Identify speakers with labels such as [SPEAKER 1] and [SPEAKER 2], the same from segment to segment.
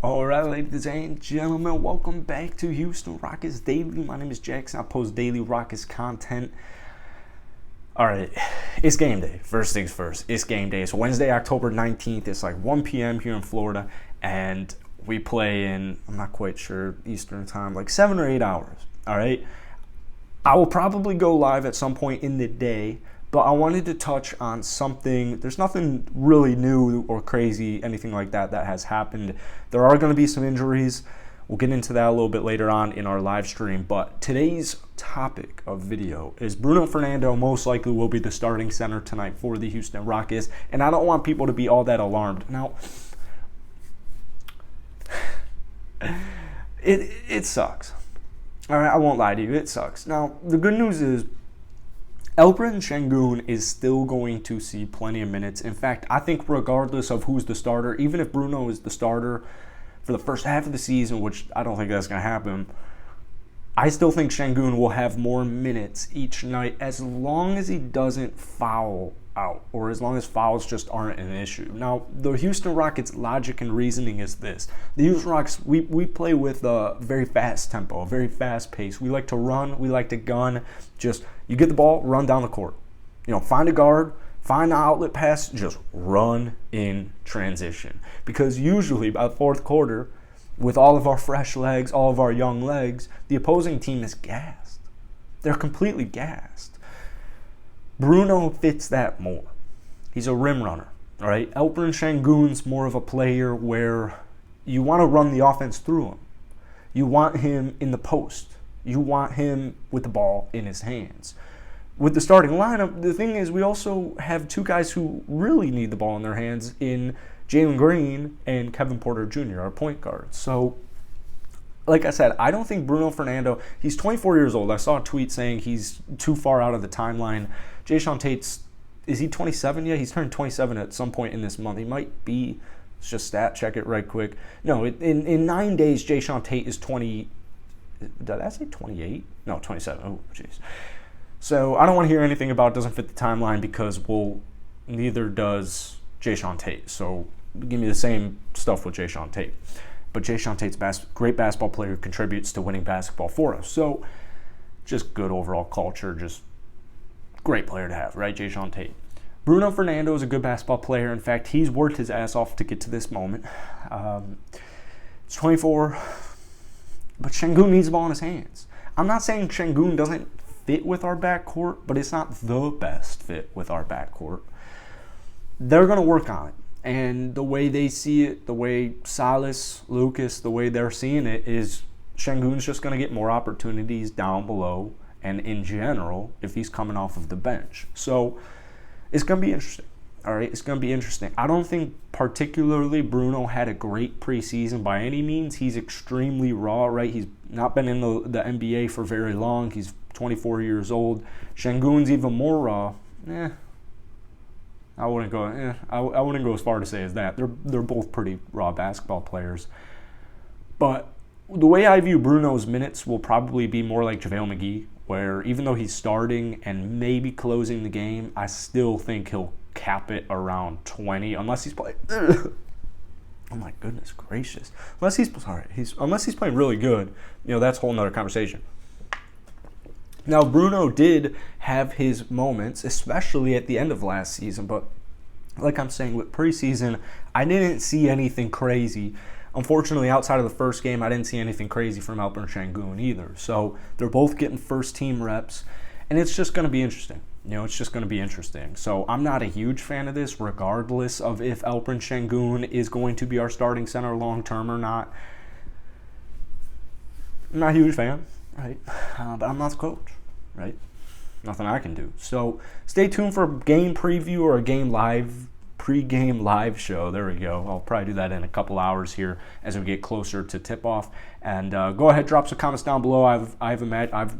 [SPEAKER 1] All right, ladies and gentlemen, welcome back to Houston Rockets Daily. My name is Jackson. I post daily Rockets content. All right, it's game day. First things first, it's game day. It's Wednesday, October 19th. It's like 1 p.m. here in Florida, and we play in, I'm not quite sure, Eastern time, like 7 or 8 hours. All right, I will probably go live at some point in the day, but I wanted to touch on something. There's nothing really new or crazy, anything like that has happened. There are going to be some injuries. We'll get into that a little bit later on in our live stream. But today's topic of video is Bruno Fernando most likely will be the starting center tonight for the Houston Rockets. And I don't want people to be all that alarmed. Now, it sucks. All right, I won't lie to you. It sucks. Now, the good news is Alperen Sengun is still going to see plenty of minutes. In fact, I think regardless of who's the starter, even if Bruno is the starter for the first half of the season, which I don't think that's going to happen, I still think Sengun will have more minutes each night as long as he doesn't foul out, or as long as fouls just aren't an issue. Now, the Houston Rockets' logic and reasoning is this. The Houston Rockets, we play with a very fast tempo, a very fast pace. We like to run, we like to gun. Just, you get the ball, run down the court. Find a guard, find an outlet pass, just run in transition. Because usually by the fourth quarter, with all of our fresh legs, all of our young legs, the opposing team is gassed. They're completely gassed. Bruno fits that more. He's a rim runner, all right? Alperen Sengun's more of a player where you want to run the offense through him. You want him in the post. You want him with the ball in his hands. With the starting lineup, the thing is we also have two guys who really need the ball in their hands in Jalen Green and Kevin Porter Jr., our point guards. So, like I said, I don't think Bruno Fernando, he's 24 years old. I saw a tweet saying he's too far out of the timeline. Jae'Sean Tate's, is he 27 yet? He's turning 27 at some point in this month. He might be. Let's just stat check it right quick. No, in 9 days, Jae'Sean Tate is 20. Did I say 28? No, 27. Oh, jeez. So I don't want to hear anything about doesn't fit the timeline because, well, neither does Jae'Sean Tate. So give me the same stuff with Jae'Sean Tate. But Jae'Sean Tate's great basketball player who contributes to winning basketball for us. So just good overall culture, just great player to have, right? Jae'Sean Tate. Bruno Fernando is a good basketball player. In fact, he's worked his ass off to get to this moment. He's 24, but Sengun needs the ball in his hands. I'm not saying Sengun doesn't fit with our backcourt, but it's not the best fit with our backcourt. They're going to work on it. And the way they see it, the way Silas, Lucas, the way they're seeing it is Sengun's just going to get more opportunities down below and in general if he's coming off of the bench. So it's going to be interesting. All right, it's going to be interesting. I don't think particularly Bruno had a great preseason by any means. He's extremely raw, right? He's not been in the NBA for very long. He's 24 years old. Sengun's even more raw. I wouldn't go as far to say as that. They're both pretty raw basketball players. But the way I view Bruno's minutes will probably be more like JaVale McGee, where even though he's starting and maybe closing the game, I still think he'll cap it around 20 unless he's playing. Oh my goodness gracious! Unless he's playing really good, that's a whole nother conversation. Now, Bruno did have his moments, especially at the end of last season, but like I'm saying, with preseason, I didn't see anything crazy. Unfortunately, outside of the first game, I didn't see anything crazy from Alperen Sengun either. So they're both getting first-team reps, and it's just going to be interesting. It's just going to be interesting. So I'm not a huge fan of this, regardless of if Alperen Sengun is going to be our starting center long-term or not. I'm not a huge fan, right? But I'm not the coach, right? Nothing I can do. So stay tuned for a game preview or a pre-game live show. There we go. I'll probably do that in a couple hours here as we get closer to tip-off. And go ahead, drop some comments down below. I've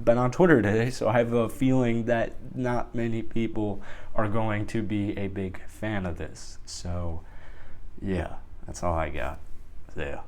[SPEAKER 1] been on Twitter today, so I have a feeling that not many people are going to be a big fan of this. So, yeah, that's all I got. Yeah.